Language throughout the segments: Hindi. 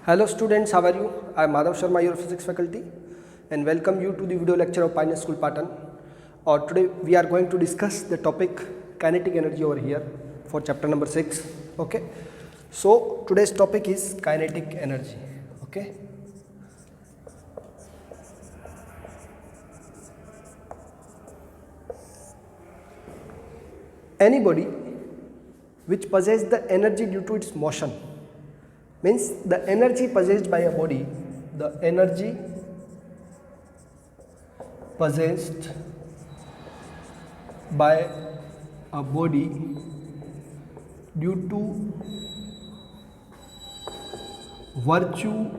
Hello students, how are you? I am Madhav Sharma, your physics faculty, and welcome you to the video lecture of Pioneer School Patan. Or today we are going to discuss the topic kinetic energy over here for chapter number 6. Okay, so today's topic is kinetic energy. Okay, any body which possesses the energy due to its motion, means the energy possessed by a body, the energy possessed by a body due to virtue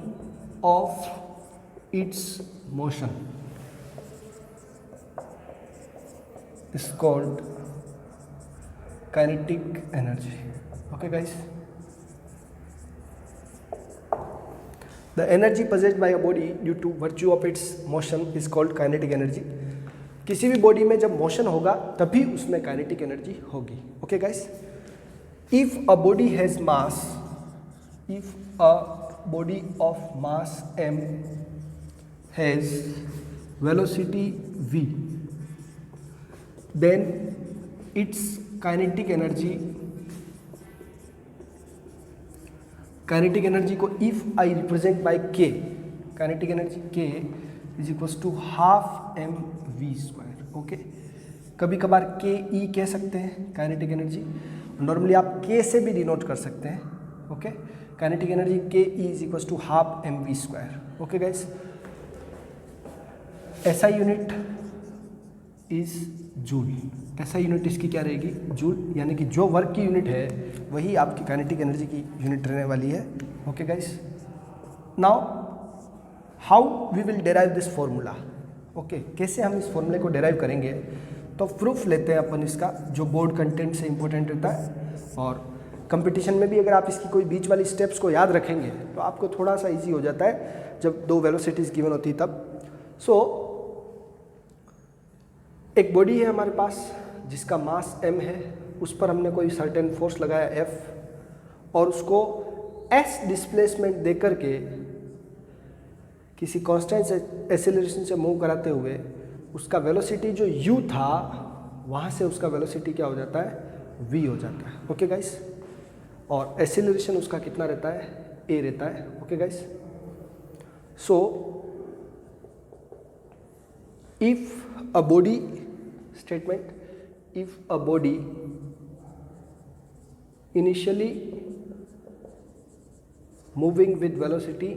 of its motion is called kinetic energy. Okay guys, the energy possessed by a body due to virtue of its motion is called kinetic energy. किसी भी बॉडी में जब मोशन होगा तभी उसमें काइनेटिक एनर्जी होगी. Okay guys, if a body has mass, if a body of mass m has velocity v, then its kinetic energy को if I represent by k, kinetic energy k is equals to half M we square. Okay, कभी कभार के ई कह सकते हैं काइनेटिक एनर्जी, नॉर्मली आप के से भी डिनोट कर सकते हैं. Okay, kinetic energy K E is equals to half M we square. Okay guys, ऐसा यूनिट इज जूल. ऐसा यूनिट इसकी क्या रहेगी? जूल, यानी कि जो वर्क की यूनिट है वही आपकी काइनेटिक एनर्जी की यूनिट रहने वाली है. Okay guys, now how we will derive this formula. Okay, कैसे हम इस फॉर्मूले को डेराइव करेंगे? तो प्रूफ लेते हैं अपन इसका, जो बोर्ड कंटेंट से इंपॉर्टेंट रहता है. और कंपटीशन में भी अगर आप इसकी कोई बीच वाली स्टेप्स को याद रखेंगे तो आपको थोड़ा सा ईजी हो जाता है जब दो वेलोसिटीज़ गिवन होती है तब. सो एक बॉडी है हमारे पास जिसका मास m है, उस पर हमने कोई सर्टेन फोर्स लगाया F, और उसको s डिस्प्लेसमेंट दे करके किसी कांस्टेंट एक्सेलरेशन से मूव कराते हुए उसका वेलोसिटी जो u था वहाँ से उसका वेलोसिटी क्या हो जाता है? v हो जाता है. ओके गाइस, और एक्सेलरेशन उसका कितना रहता है? a रहता है. Okay guys, so if a body statement, if a body initially moving with velocity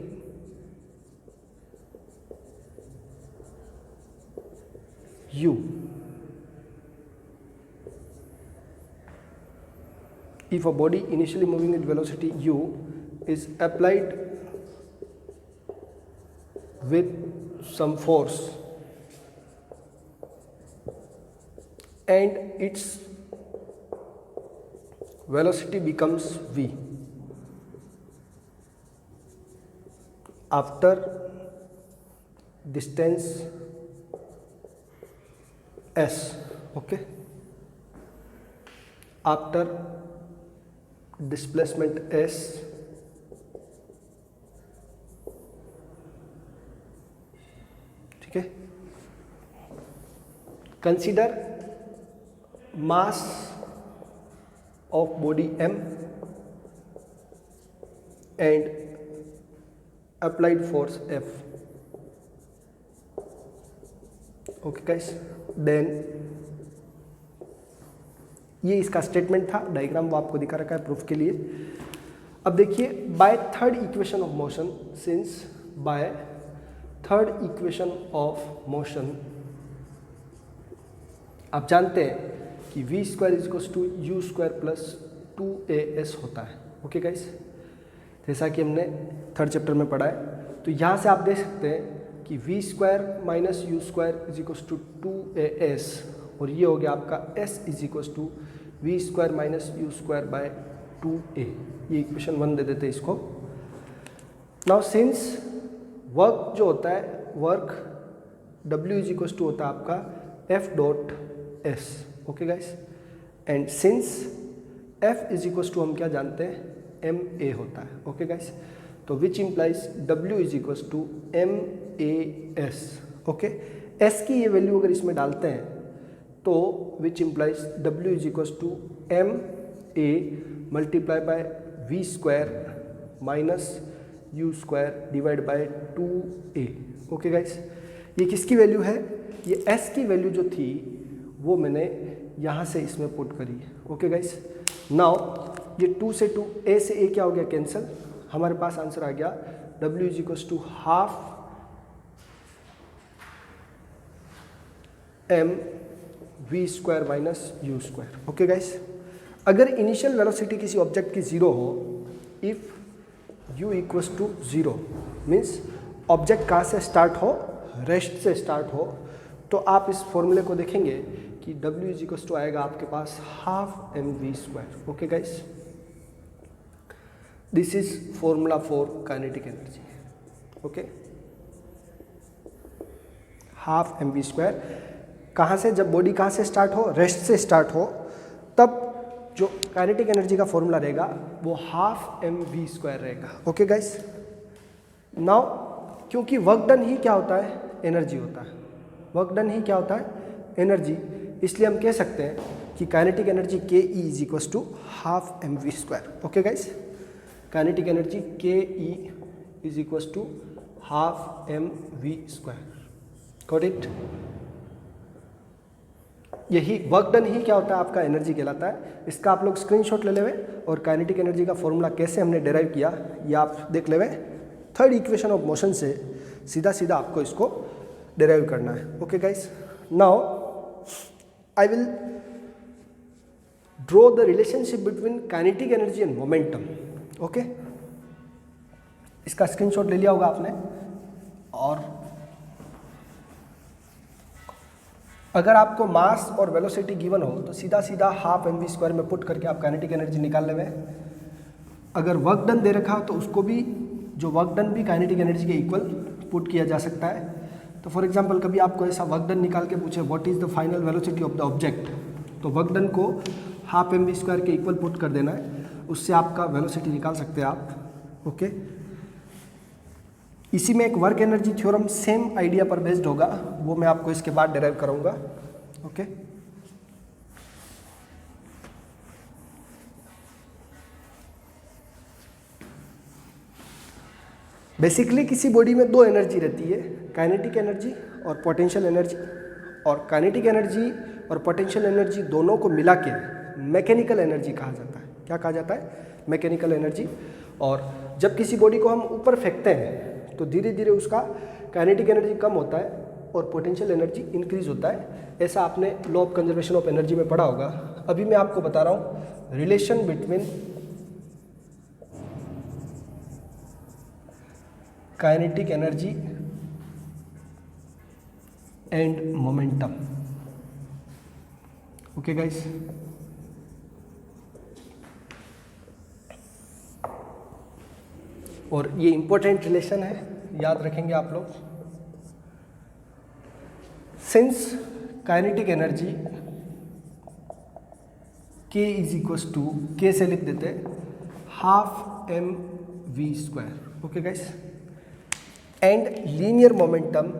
u, if a body initially moving with velocity u is applied with some force and its velocity becomes v after distance s. Okay, after displacement s, ठीक है. Consider mass of body m and applied force F. Okay guys, then ये इसका स्टेटमेंट था. डायग्राम वो आपको दिखा रखा है प्रूफ के लिए. अब देखिए, by third equation of motion, since by third equation of motion आप जानते हैं कि v square is equals to U square plus 2as होता है. ओके गाइस, जैसा कि हमने थर्ड चैप्टर में पढ़ा है. तो यहाँ से आप देख सकते हैं कि v square minus U square is equals to 2as, और ये हो गया आपका s is equals to V square minus U square by 2a. ये इक्वेशन 1 दे देते हैं इसको. नाउ सिंस वर्क जो होता है, work w is equals to होता है आपका f dot s. Okay guys, and since f is equals to हम क्या जानते हैं? ma होता है. ओके गाइस, तो which implies W is equals to MAS। Okay, S की ये वैल्यू अगर इसमें डालते हैं तो which implies W is equals to MA multiply by V square minus U square divide by 2A। Okay guys, ये किसकी वैल्यू है? ये S की वैल्यू जो थी वो मैंने यहाँ से इसमें पुट करी। ओके गाइस, नाउ ये 2 से 2 A से A क्या हो गया? कैंसिल। हमारे पास आंसर आ गया W is equals to half M V square minus U square. Okay guys, अगर इनिशियल वेलोसिटी किसी ऑब्जेक्ट की 0 हो, if U equals to 0 means object कहाँ से स्टार्ट हो? रेस्ट से स्टार्ट हो, तो आप इस फॉर्मूले को देखेंगे कि W इज इक्वल्स टू आएगा आपके पास half MV square. Okay guys, this is formula for kinetic energy. Okay, half MV square कहाँ से? जब बॉडी कहाँ से स्टार्ट हो? रेस्ट से स्टार्ट हो, तब जो काइनेटिक एनर्जी का फॉर्मूला रहेगा वो हाफ MV स्क्वायर रहेगा। ओके गाइस, नाउ क्योंकि वर्क डन ही क्या होता है? एनर्जी होता है। वर्क डन ही क्या होता है? एनर्जी। इसलिए हम कह सकते हैं कि kinetic energy KE is equals to half MV square. Okay guys, kinetic energy KE is equals to half MV square. Got it? यही वर्क डन ही क्या होता है? आपका एनर्जी कहलाता है। इसका आप लोग स्क्रीनशॉट ले लेवे और काइनेटिक एनर्जी का फॉर्मूला कैसे हमने डेराइव किया ये आप देख लेवे। थर्ड इक्वेशन ऑफ मोशन से सीधा सीधा आपको इसको डेराइव करना है। Okay guys, now I will draw the relationship between kinetic energy and momentum. Okay, इसका स्क्रीनशॉट ले लिया होगा आपने, और अगर आपको मास और वेलोसिटी गिवन हो तो सीधा सीधा हाफ MV स्क्वायर में पुट करके आप काइनेटिक एनर्जी निकाल लेवे। अगर वर्क डन दे रखा हो तो उसको भी, जो वर्क डन भी काइनेटिक एनर्जी के इक्वल पुट किया जा सकता है। तो फॉर एग्जांपल कभी आपको ऐसा वर्क डन निकाल के पूछे what is the final velocity of the object, तो वर्क डन को हाफ MV स्क्वायर के इक्वल पुट कर देना है, उससे आपका वेलोसिटी निकाल सकते हैं आप। ओके, इसी में एक work energy theorem same idea पर बेस्ड होगा, वो मैं आपको इसके बाद डिराइव करूंगा। ओके, बेसिकली किसी बॉडी में दो एनर्जी रहती है, काइनेटिक एनर्जी और पोटेंशियल एनर्जी। और काइनेटिक एनर्जी और पोटेंशियल एनर्जी दोनों को मिला के मैकेनिकल एनर्जी कहा जाता है। क्या कहा जाता है? Mechanical energy. और जब किसी बॉडी को हम ऊपर फेंकते हैं तो धीरे धीरे उसका काइनेटिक एनर्जी कम होता है और पोटेंशियल एनर्जी इंक्रीज होता है। ऐसा आपने law of conservation of energy में पढ़ा होगा। अभी मैं आपको बता रहा हूँ relation between kinetic energy and momentum. Okay guys, और ये इंपॉर्टेंट रिलेशन है, याद रखेंगे आप लोग। Since kinetic energy K is equals to, K से लिख देते half MV square. Okay guys, and linear momentum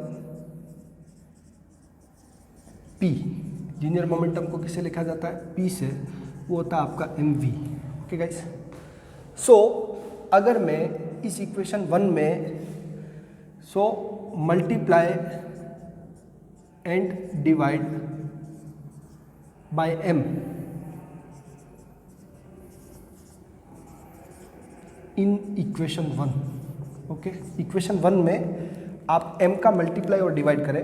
P, linear momentum को किससे लिखा जाता है? P से, वो होता है आपका MV। ओके गाइस, सो अगर मैं इस इक्वेशन 1 में multiply and divide by M in equation 1। Okay, equation 1 में आप M का मल्टीप्लाई और डिवाइड करें।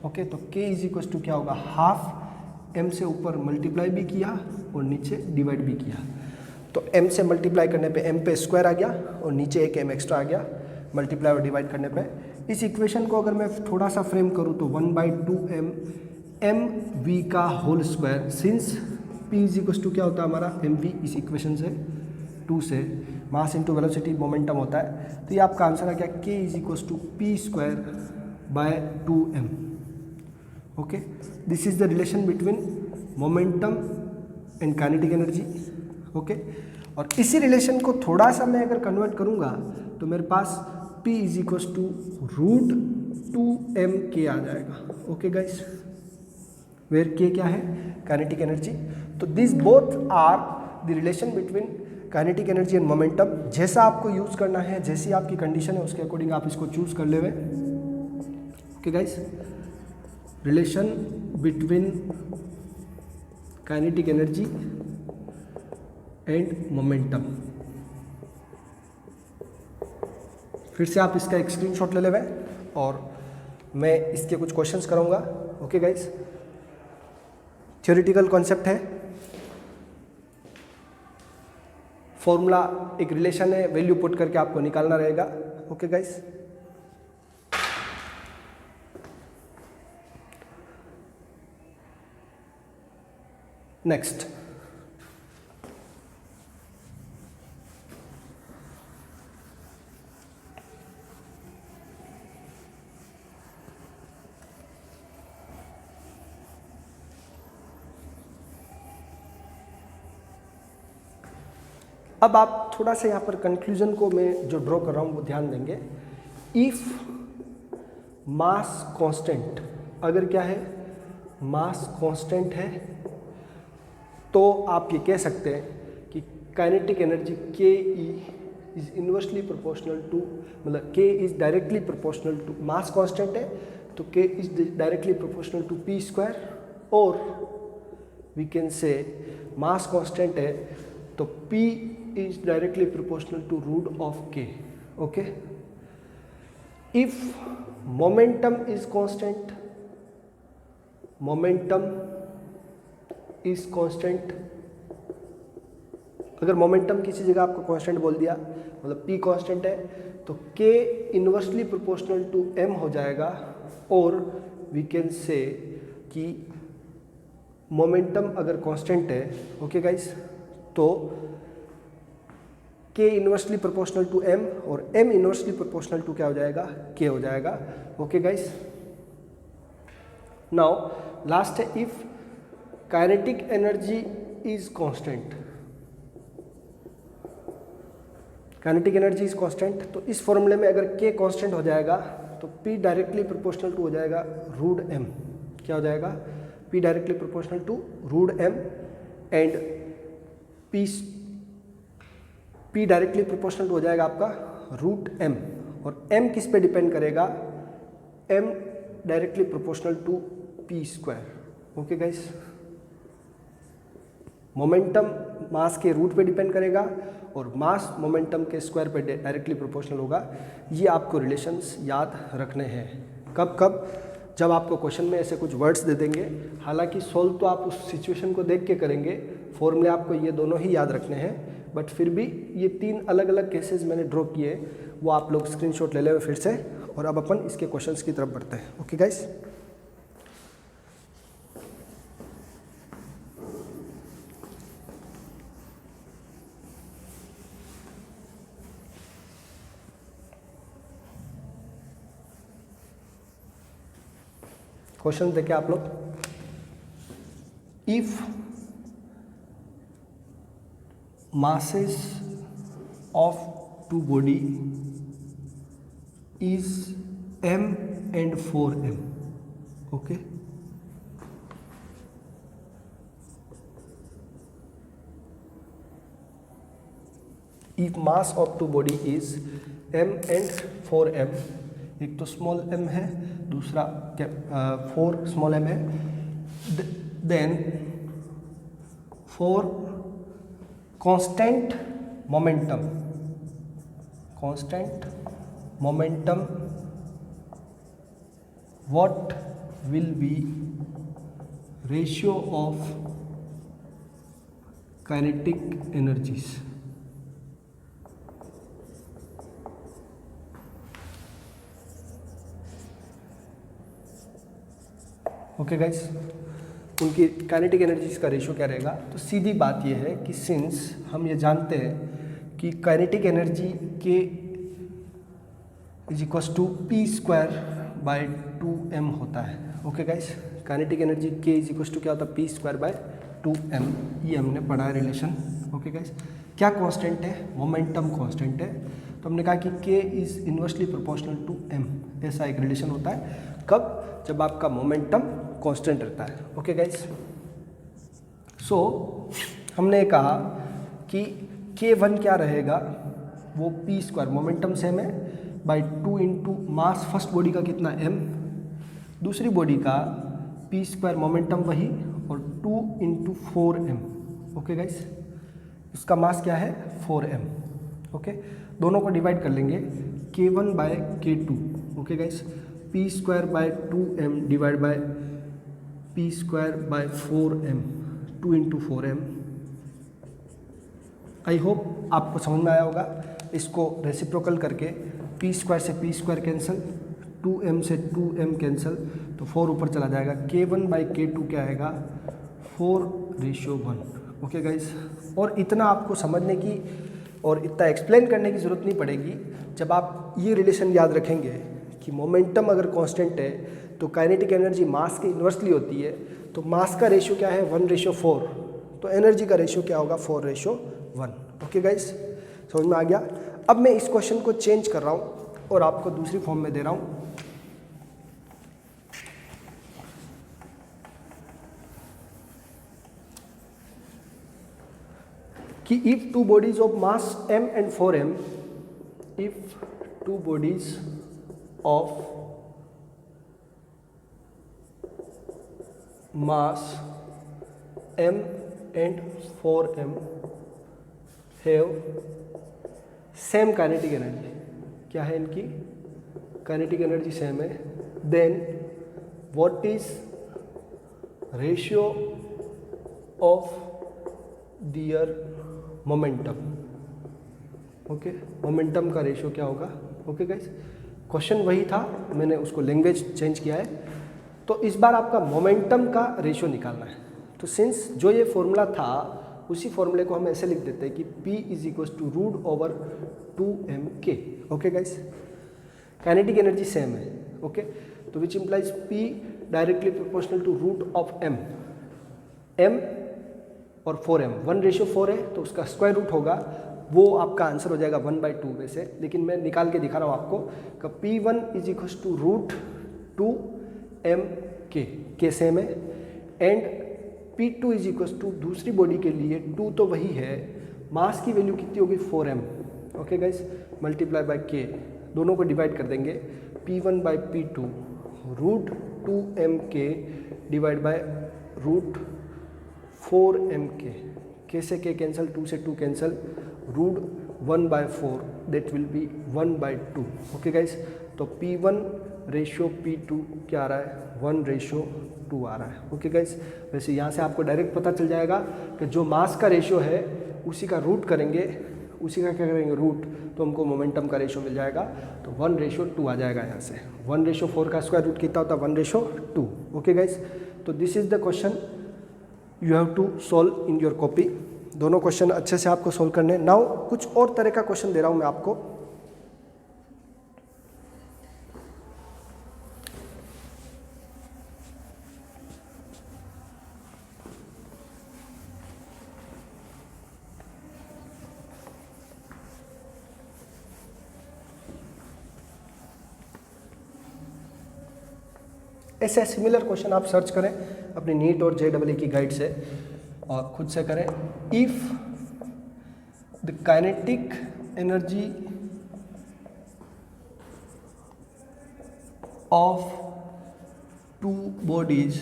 ओके, तो K इज इक्वल टू क्या होगा? हाफ M से ऊपर मल्टीप्लाई भी किया और नीचे डिवाइड भी किया, तो M से मल्टीप्लाई करने पे M पे स्क्वायर आ गया और नीचे एक M एक्स्ट्रा आ गया मल्टीप्लाई और डिवाइड करने पे। इस इक्वेशन को अगर मैं थोड़ा सा फ्रेम करूँ तो 1/2M MV का whole square, since P is equal to क्या होता है हमारा? MV। इस इक्वेशन से 2 से मास इंटू वेलोसिटी मोमेंटम होता है, तो ये आपका आंसर आ गया K is equal to P square by 2M। Okay, this is the relation between momentum and kinetic energy. Okay. और इसी रिलेशन को थोड़ा सा मैं अगर कन्वर्ट करूँगा तो मेरे पास P is equals to root 2m आ जाएगा। ओके गाइस, वेयर K क्या है? Kinetic energy. तो this both are the relation between kinetic energy and momentum. जैसा आपको यूज़ करना है, जैसी आपकी कंडीशन है उसके अकॉर्डिंग आप इसको चूज़ कर लेवे। Okay guys, relation between kinetic energy and momentum. फिर से आप इसका एक स्क्रीनशॉट ले लेवे और मैं इसके कुछ क्वेश्चंस करूँगा। ओके गाइस, थ्योरेटिकल कॉन्सेप्ट है, फॉर्मूला एक रिलेशन है, वैल्यू पुट करके आपको निकालना रहेगा। ओके गाइस, नेक्स्ट अब आप थोड़ा सा यहाँ पर कंक्लूजन को मैं जो ड्रॉ कर रहा हूँ वो ध्यान देंगे। इफ मास कांस्टेंट, अगर क्या है, मास कांस्टेंट है, तो आप ये कह सकते हैं कि kinetic energy K is inversely proportional to, मतलब K is directly proportional to, mass constant है तो K is directly proportional to P square, और we can say mass constant है तो P is directly proportional to root of K. Okay. If momentum is constant, अगर मोमेंटम किसी जगह आपको कांस्टेंट बोल दिया, मतलब P कांस्टेंट है तो K inversely proportional to M हो जाएगा, और वी कैन से कि मोमेंटम अगर कांस्टेंट है, ओके गाइस, तो K inversely proportional to M और M इन्वर्सली प्रोपोर्शनल टू क्या हो जाएगा? K हो जाएगा। ओके गाइस, नाउ लास्ट है, if kinetic energy is constant, kinetic energy is constant, तो इस फॉर्मूले में अगर K कांस्टेंट हो जाएगा तो P डायरेक्टली प्रोपोर्शनल टू हो जाएगा रूट M। क्या हो जाएगा? P directly proportional to root M, and P directly proportional हो जाएगा आपका रूट M, और M किस पे डिपेंड करेगा? M directly proportional to P square. Okay guys, momentum mass के रूट पे डिपेंड करेगा और मास मोमेंटम के स्क्वायर पे डायरेक्टली प्रोपोर्शनल होगा। ये आपको रिलेशंस याद रखने हैं। कब कब? जब आपको क्वेश्चन में ऐसे कुछ वर्ड्स दे देंगे, हालांकि सॉल्व तो आप उस सिचुएशन को देख के करेंगे, फॉर्मूले आपको ये दोनों ही याद रखने हैं, बट फिर भी ये 3 अलग अलग केसेस मैंने ड्रॉ किए, वो आप लोग स्क्रीनशॉट ले लें फिर से। और अब अपन इसके क्वेश्चंस की तरफ बढ़ते हैं। ओके गाइस, क्वेश्चन देखिए आप लोग। If masses of two body is m and 4m, okay, if mass of two body is m and 4m, एक तो स्मॉल m है, दूसरा 4 स्मॉल m है, then for constant momentum what will be ratio of kinetic energies? Okay guys, उनकी काइनेटिक एनर्जीज का रेशियो क्या रहेगा? तो सीधी बात यह है कि सिंस हम ये जानते हैं कि kinetic energy K is equals to P square by 2m होता है। Okay guys, kinetic energy K is equals to क्या होता है? पी स्क्वायर बाय 2m, ये हमने पढ़ा है रिलेशन। ओके गाइस, क्या कांस्टेंट है? मोमेंटम कांस्टेंट है। तो हमने कहा कि k is inversely proportional to m, ऐसा एक रिलेशन होता है। कब? जब आपका मोमेंटम कांस्टेंट रहता है। ओके गाइस, सो हमने कहा कि k1 क्या रहेगा, वो p स्क्वायर, मोमेंटम सेम है, by 2 into mass first body का कितना m, दूसरी बॉडी का p स्क्वायर, मोमेंटम वही, और 2 इंटू 4m। ओके गाइस, इसका मास क्या है? 4m। ओके, दोनों को डिवाइड कर लेंगे, k1 by k2। Okay guys, p square by 2m divide by p square by 4m, 2 into 4m। I hope आपको समझ में आया होगा। इसको रेसिप्रोकल करके p स्क्वायर से p स्क्वायर कैंसिल, 2m से 2m कैंसिल, तो 4 ऊपर चला जाएगा। k1 बाई k2 क्या आएगा? 4:1। ओके गाइस, और इतना आपको समझने की और इतना एक्सप्लेन करने की ज़रूरत नहीं पड़ेगी। जब आप ये रिलेशन याद रखेंगे कि मोमेंटम अगर कांस्टेंट है तो काइनेटिक एनर्जी मास के इन्वर्सली होती है, तो मास का रेशियो क्या है? 1:4, तो एनर्जी का रेशियो क्या होगा? 4:1। ओके गाइस, समझ में आ गया। अब मैं इस क्वेश्चन को चेंज कर रहा हूँ और आपको दूसरी फॉर्म में दे रहा हूँ कि if two bodies of mass m and 4m, if two bodies of mass m and 4m have same kinetic energy, क्या है इनकी? काइनेटिक एनर्जी सेम है, then what is ratio of their momentum? Okay, momentum का रेशियो क्या होगा? ओके गाइस, क्वेश्चन वही था, मैंने उसको लैंग्वेज चेंज किया है। तो इस बार आपका मोमेंटम का रेशियो निकालना है। तो सिंस जो ये फॉर्मूला था उसी फॉर्मूले को हम ऐसे लिख देते हैं कि P is equal to root over 2mk। Okay guys, kinetic energy same है। ओके, तो which implies P directly proportional to root of m, m और 4m, 1:4 है तो उसका स्क्वायर रूट होगा, वो आपका आंसर हो जाएगा 1/2 में से। लेकिन मैं निकाल के दिखा रहा हूँ आपको कि P1 is equal to root 2mk, के सेम है, and P2 is equal to दूसरी बॉडी के लिए 2 तो वही है, मास की वैल्यू कितनी होगी? 4m। Okay guys, multiply by k, दोनों को डिवाइड कर देंगे, P1 by P2 root 2mk divide by root 4mk, k से k कैंसिल, 2 से 2 cancel, root 1/4 that will be 1/2। Okay guys, तो P1 रेशियो P2 क्या आ रहा है? 1:2 आ रहा है। ओके गाइस, वैसे यहाँ से आपको डायरेक्ट पता चल जाएगा कि जो मास का रेशियो है उसी का रूट करेंगे, उसी का क्या करेंगे? रूट, तो हमको मोमेंटम का रेशियो मिल जाएगा, तो 1:2 आ जाएगा यहाँ से। 1:4 का स्क्वायर रूट कितना होता है? 1:2। ओके गाइस, तो this is the question you have to solve in your copy. दोनों क्वेश्चन अच्छे से आपको सॉल्व करने। नाउ कुछ और तरह का क्वेश्चन दे रहा हूँ मैं आपको। ऐसे सिमिलर क्वेश्चन आप सर्च करें अपनी नीट और JEE की गाइड से और खुद से करें। If the kinetic energy of two bodies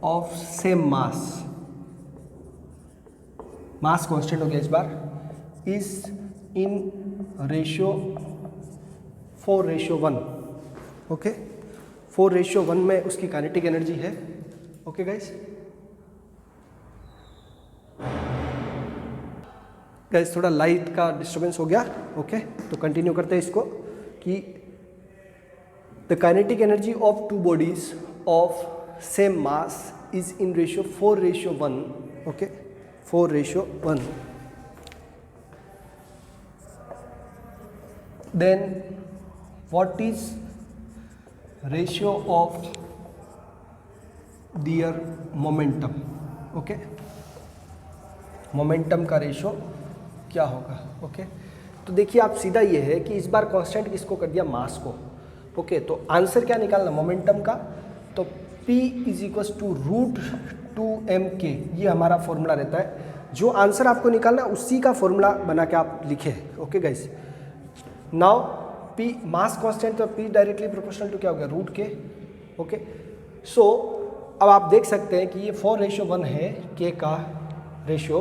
of same mass, mass constant हो गया इस बार, इज इन रेशियो 4:1। ओके, 4:1 में उसकी काइनेटिक एनर्जी है। ओके गाइस, गाइस थोड़ा लाइट का डिस्टर्बेंस हो गया। ओके, तो कंटिन्यू करते हैं इसको कि the kinetic energy of two bodies of same mass is in ratio 4:1। Okay, 4:1। Then what is ratio of their momentum? Okay, momentum का रेशो क्या होगा। ओके, तो देखिए आप सीधा ये है कि इस बार कांस्टेंट किसको कर दिया, मास को। ओके, तो आंसर क्या निकालना मोमेंटम का, तो P is equals to √2mk, ये हमारा फॉर्मूला रहता है। जो आंसर आपको निकालना है उसी का फॉर्मूला बना के आप लिखे। Okay guys, now P mass constant, तो P डायरेक्टली प्रोपोर्शनल टू क्या हो गया, √k। ओके, सो अब आप देख सकते हैं कि ये 4:1 है k का रेशियो,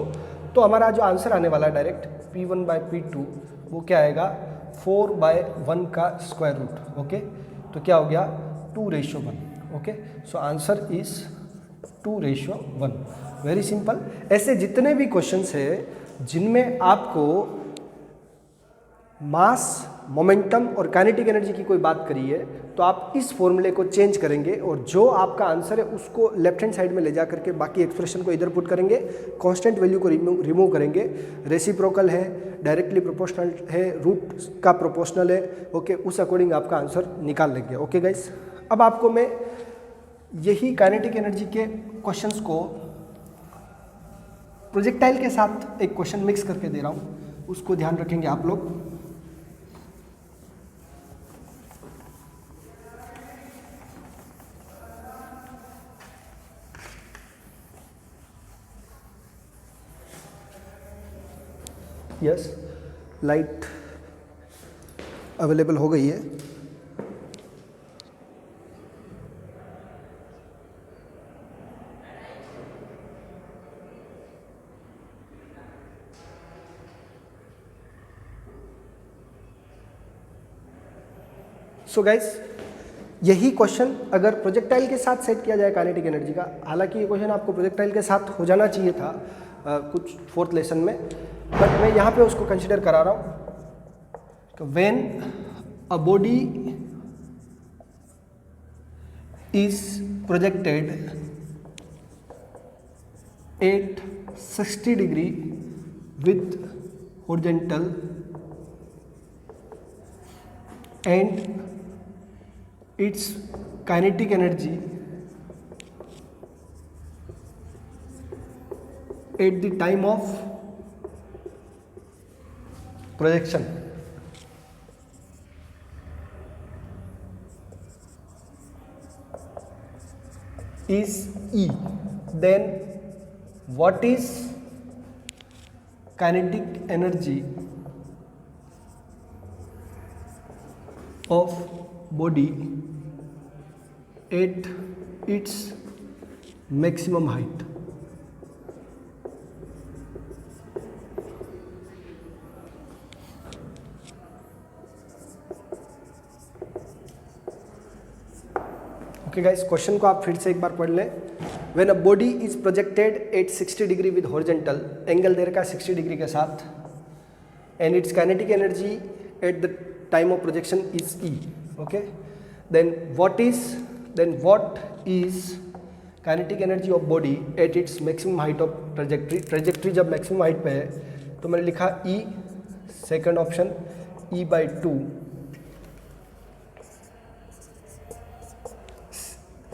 तो हमारा जो आंसर आने वाला है डायरेक्ट P1/P2 वो क्या आएगा, 4/1 का स्क्वायर रूट। ओके, तो क्या हो गया 2:1। Okay, so answer is 2:1। Very simple. ऐसे जितने भी क्वेश्चंस है जिनमें आपको मास, मोमेंटम और काइनेटिक एनर्जी की कोई बात करी है, तो आप इस फॉर्मूले को चेंज करेंगे और जो आपका आंसर है उसको लेफ्ट हैंड साइड में ले जा करके बाकी एक्सप्रेशन को इधर पुट करेंगे, कांस्टेंट वैल्यू को रिमूव करेंगे, रेसिप्रोकल है, डायरेक्टली प्रोपोर्शनल है, रूट का प्रोपोर्शनल है। ओके, उस अकॉर्डिंग आपका आंसर निकाल लेंगे। ओके गाइस, अब आपको मैं यही काइनेटिक एनर्जी के क्वेश्चंस को प्रोजेक्टाइल के साथ एक क्वेश्चन मिक्स करके दे रहा हूँ, उसको ध्यान रखेंगे आप लोग। यस, लाइट अवेलेबल हो गई है। सो गाइस, यही क्वेश्चन अगर प्रोजेक्टाइल के साथ सेट किया जाए काइनेटिक एनर्जी का, हालांकि ये क्वेश्चन आपको प्रोजेक्टाइल के साथ हो जाना चाहिए था कुछ फोर्थ लेसन में, बट मैं यहाँ पे उसको कंसिडर करा रहा हूँ। When a body is projected at 60 degree with horizontal and its kinetic energy at the time of projection is E, then what is kinetic energy of body at its maximum height? Okay guys, question को आप फिर से एक बार पढ़ लें। When a body is projected at 60 degree with horizontal, angle दे रखा 60 डिग्री के साथ, and its kinetic energy at the time of projection is E. Okay, then what is kinetic energy of body at its maximum height of trajectory जब maximum height पे है तो मैंने लिखा E, second option E/2,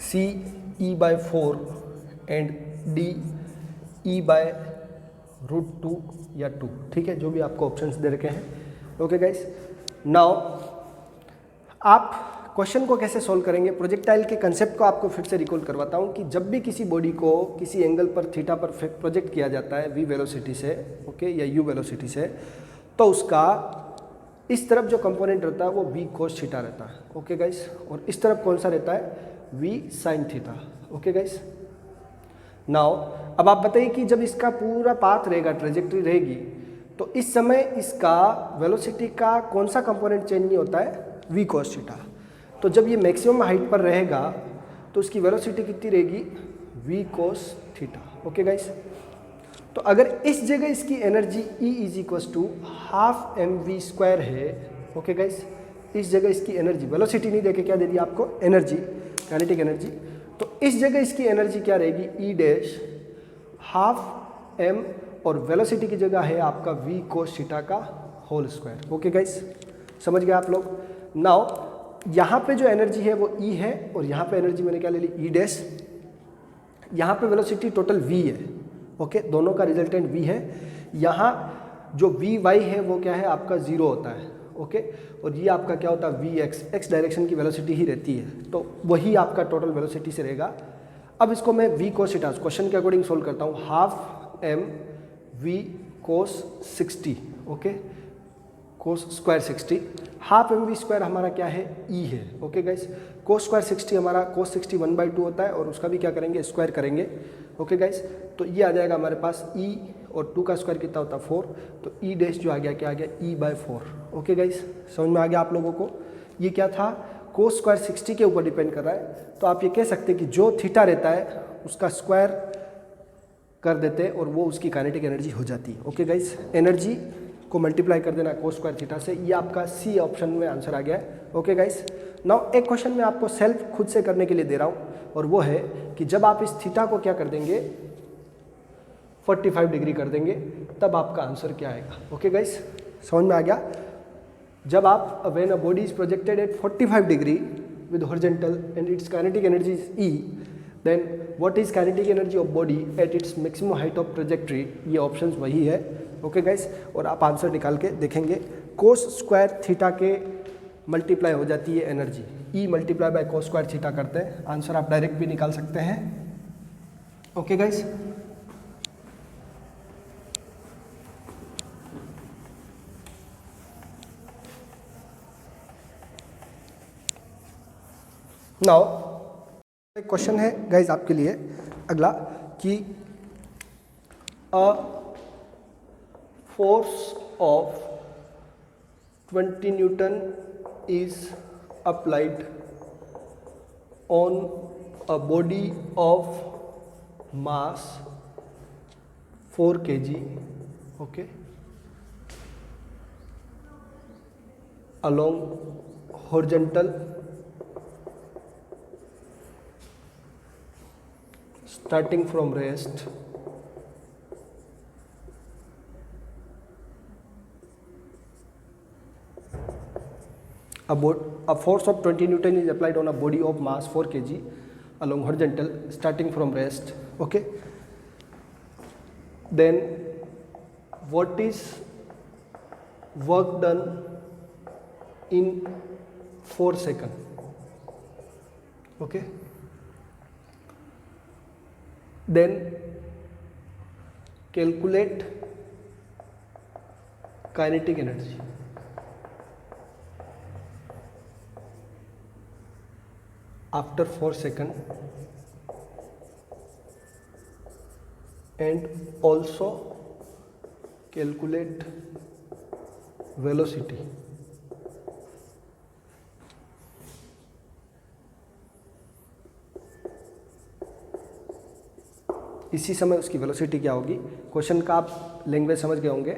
C E/4 and D E/√2 या 2। ठीक है, जो भी आपको ऑप्शंस दे रखे हैं। ओके गाइस, नाउ आप क्वेश्चन को कैसे सॉल्व करेंगे, प्रोजेक्टाइल के कंसेप्ट को आपको फिर से रिकॉल करवाता हूँ कि जब भी किसी बॉडी को किसी एंगल पर थीटा पर प्रोजेक्ट किया जाता है v वेलोसिटी से, ओके, या u वेलोसिटी से, तो उसका इस तरफ जो कंपोनेंट रहता है वो v cos थीटा रहता है। ओके गाइस, और इस तरफ कौन सा रहता है, v sin theta. Okay guys, now अब आप बताइए कि जब इसका पूरा पाथ रहेगा, ट्रेजेक्ट्री रहेगी, तो इस समय इसका वेलोसिटी का कौन सा कंपोनेंट चेंज नहीं होता है, v cos थीटा। तो जब ये मैक्सिमम हाइट पर रहेगा तो उसकी वेलोसिटी कितनी रहेगी, v cos theta. Okay guys, तो अगर इस जगह इसकी energy E is equals to half mv² है, ओके गाइस, इस जगह इसकी एनर्जी, वेलोसिटी नहीं देके क्या दे दिया आपको, एनर्जी, काइनेटिक एनर्जी, तो इस जगह इसकी एनर्जी क्या रहेगी, E डैश हाफ m, और वेलोसिटी की जगह है आपका v cos थीटा का होल स्क्वायर। ओके गाइस, समझ गए आप लोग। नाउ यहाँ पे जो एनर्जी है वो E है, और यहाँ पे एनर्जी मैंने क्या ले ली, E डैश, यहाँ पे वेलोसिटी टोटल v है। ओके, दोनों का रिजल्टेंट v है। यहाँ जो vy है वो क्या है आपका 0 होता है, ओके, और ये आपका क्या होता है vx, x डायरेक्शन की वेलोसिटी ही रहती है, तो वही आपका टोटल वेलोसिटी से रहेगा। अब इसको मैं v cos थीटा क्वेश्चन के अकॉर्डिंग सोल्व करता हूँ, half m v cos 60, okay, cos square 60, half M we square हमारा क्या है e है, ओके गाइस। cos स्क्वायर 60 हमारा cos 60 1/2 होता है और उसका भी क्या करेंगे स्क्वायर करेंगे, ओके गाइस। तो ये आ जाएगा हमारे पास e और 2 का स्क्वायर कितना होता है 4, तो e डैश जो आ गया क्या आ गया e/4, ओके गाइस। समझ में आ गया आप लोगों को। ये क्या था cos स्क्वायर 60 के ऊपर डिपेंड कर रहा है, तो आप ये कह सकते हैं कि जो थीटा रहता है उसका स्क्वायर कर देते हैं और वो उसकी काइनेटिक एनर्जी हो जाती है, ओके गाइस। एनर्जी को मल्टीप्लाई कर देना cos स्क्वायर थीटा से, ये आपका सी ऑप्शन में आंसर आ गया है, ओके गाइस। नाउ एक क्वेश्चन मैं आपको सेल्फ खुद से करने के लिए दे रहा हूँ, और वो है कि जब आप इस थीटा को क्या कर देंगे 45 डिग्री कर देंगे, तब आपका आंसर क्या आएगा, ओके गाइस। समझ में आ गया। जब आप when a body is projected at 45 degree with horizontal and its kinetic energy is E, then what is kinetic energy of body at its maximum height of trajectory, ये ऑप्शंस वही है, ओके गाइस। और आप आंसर निकाल के देखेंगे cos स्क्वायर थीटा के मल्टीप्लाई हो जाती है energy, E multiply by cos square theta करते हैं, आंसर आप डायरेक्ट भी निकाल सकते हैं, ओके गाइस। नाउ एक क्वेश्चन है गाइज आपके लिए अगला कि a force of 20 Newton is applied on a body of mass 4 kg, okay, along horizontal starting from rest, a force of 20 Newton is applied on a body of mass 4 kg along horizontal starting from rest, okay. Then what is work done in 4 seconds, okay. Then calculate kinetic energy. After 4 seconds, and also calculate velocity. इसी समय उसकी वेलोसिटी क्या होगी। क्वेश्चन का आप लैंग्वेज समझ गए होंगे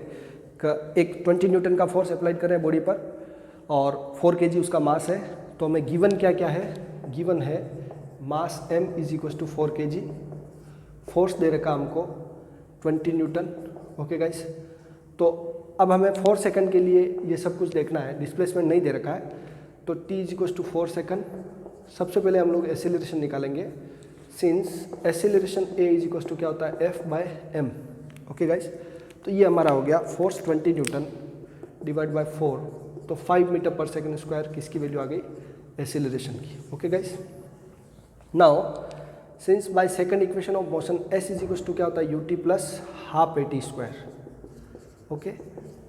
कि एक 20 न्यूटन का फोर्स अप्लाइड कर रहे हैं बॉडी पर और 4 kg उसका मास है, तो हमें गिवन क्या क्या है, गिवन है mass m is equal to 4 kg, force दे रखा हमको 20 न्यूटन, ओके गाइस। तो अब हमें 4 सेकंड के लिए ये सब कुछ देखना है, डिस्प्लेसमेंट नहीं दे रखा है, तो t is equal to 4 second. सबसे पहले हम लोग एक्सेलरेशन निकालेंगे, since acceleration a is equal to क्या होता है F/m, ओके गाइस। तो ये हमारा हो गया फोर्स 20 न्यूटन डिवाइड बाय 4, तो 5 मीटर पर सेकंड स्क्वायर किसकी वैल्यू आ गई, एक्सेलरेशन की, okay guys. Now since by second equation of motion s is equal to क्या होता है ut plus half at square, okay.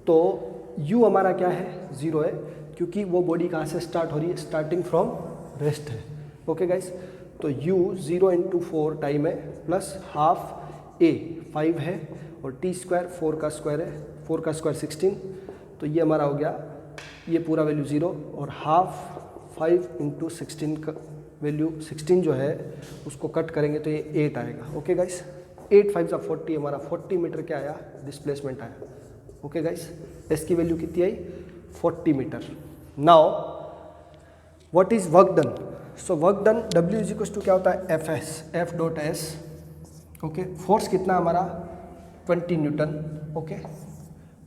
तो u हमारा क्या है 0 है, क्योंकि वो बॉडी कहाँ से स्टार्ट हो रही है, स्टार्टिंग फ्रॉम रेस्ट है, ओके गाइस। तो u 0 इंटू 4 टाइम है प्लस हाफ a 5 है और t स्क्वायर 4 का स्क्वायर है, 4 का स्क्वायर 16, तो ये हमारा हो गया ये पूरा वैल्यू 0 और हाफ 5 इंटू 16 का वैल्यू 16 जो है उसको कट करेंगे तो ये 8 आएगा, ओके गाइस। 8 5 जा 40, हमारा 40 मीटर क्या आया, डिस्प्लेसमेंट आया, ओके गाइस। एस की वैल्यू कितनी आई 40 metre. Now what is work done, so work done W is equal to क्या होता है Fs, F dot s, okay. Force कितना हमारा 20 न्यूटन, ओके,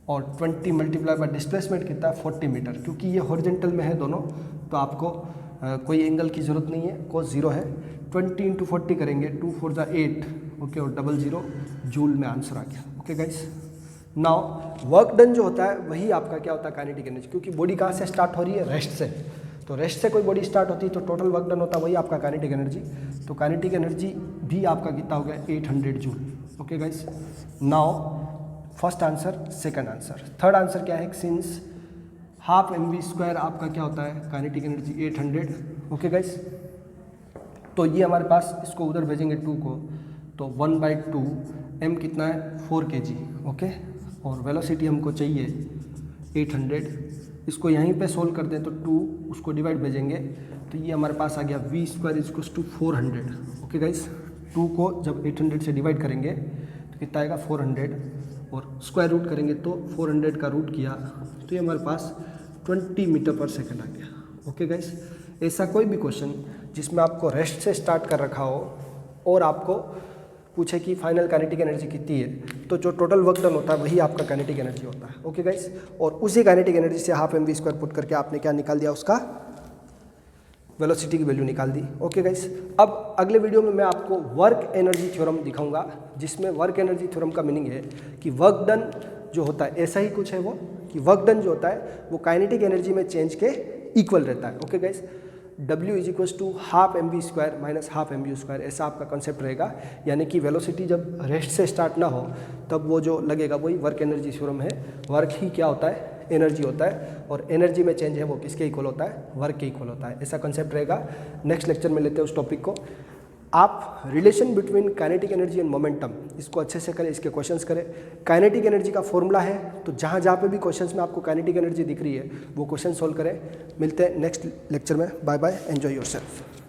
और 20 मल्टीप्लाई बाय डिस्प्लेसमेंट कितना है 40 मीटर, क्योंकि ये हॉरिजॉन्टल में है दोनों, तो आपको कोई एंगल की ज़रूरत नहीं है, cos 0 है। 20 इंटू 40 करेंगे 2 4 जा 8, ओके, और 00 जूल में आंसर आ गया। Okay guys, now work done जो होता है वही आपका क्या होता है, काइनेटिक एनर्जी, क्योंकि बॉडी कहाँ से स्टार्ट हो रही है, रेस्ट से। तो रेस्ट से कोई बॉडी स्टार्ट होती है तो टोटल वर्क डन होता है वही आपका काइनेटिक एनर्जी। तो काइनेटिक एनर्जी भी आपका कितना हो गया, 800 joule. Okay guys, now first answer, second answer, third answer क्या है, सिंस हाफ mv² आपका क्या होता है, काइनेटिक एनर्जी 800। ओके गाइस, तो ये हमारे पास, इसको उधर भेजेंगे 2 को, तो 1/2 m कितना है, 4 kg। ओके, और वेलोसिटी हमको चाहिए 800, इसको यहीं पे सोल्व कर दें तो 2 उसको डिवाइड भेजेंगे तो ये हमारे पास आ गया v² = 400। ओके गाइस, 2 को जब 800 से डिवाइड करेंगे तो कितना आएगा, 400, और स्क्वायर रूट करेंगे तो 400 का रूट किया तो ये हमारे पास 20 मीटर पर सेकंड आ गया। ओके गाइस, ऐसा कोई भी क्वेश्चन जिसमें आपको रेस्ट से स्टार्ट कर रखा हो और आपको पूछे कि फाइनल काइनेटिक एनर्जी कितनी है, तो जो टोटल वर्क डन होता है वही आपका काइनेटिक एनर्जी होता है। ओके गाइस, और उसी काइनेटिक एनर्जी से हाफ mv² पुट करके आपने क्या निकाल दिया, उसका वेलोसिटी की वैल्यू निकाल दी। ओके गाइस, अब अगले वीडियो में मैं आपको वर्क एनर्जी थ्योरम दिखाऊंगा, जिसमें वर्क एनर्जी थ्योरम का मीनिंग है कि वर्क डन जो होता है, ऐसा ही कुछ है वो, कि वर्क डन जो होता है वो काइनेटिक एनर्जी में चेंज के इक्वल रहता है। Okay guys, W = half mv² - half mu², ऐसा आपका कॉन्सेप्ट रहेगा। यानी कि वेलोसिटी जब रेस्ट से स्टार्ट ना हो तब वो जो लगेगा वही वर्क एनर्जी थ्योरम है। वर्क ही क्या होता है, एनर्जी होता है, और एनर्जी में चेंज है वो किसके इक्वल होता है, वर्क के इक्वल होता है। ऐसा कॉन्सेप्ट रहेगा। नेक्स्ट लेक्चर में लेते हैं उस टॉपिक को। आप relation between kinetic energy and momentum, इसको अच्छे से करें, इसके क्वेश्चंस करें। काइनेटिक एनर्जी का फॉर्मूला है, तो जहाँ जहाँ पे भी क्वेश्चंस में आपको काइनेटिक एनर्जी दिख रही है वो क्वेश्चन सोल्व करें। मिलते हैं नेक्स्ट लेक्चर में। Bye bye, enjoy yourself.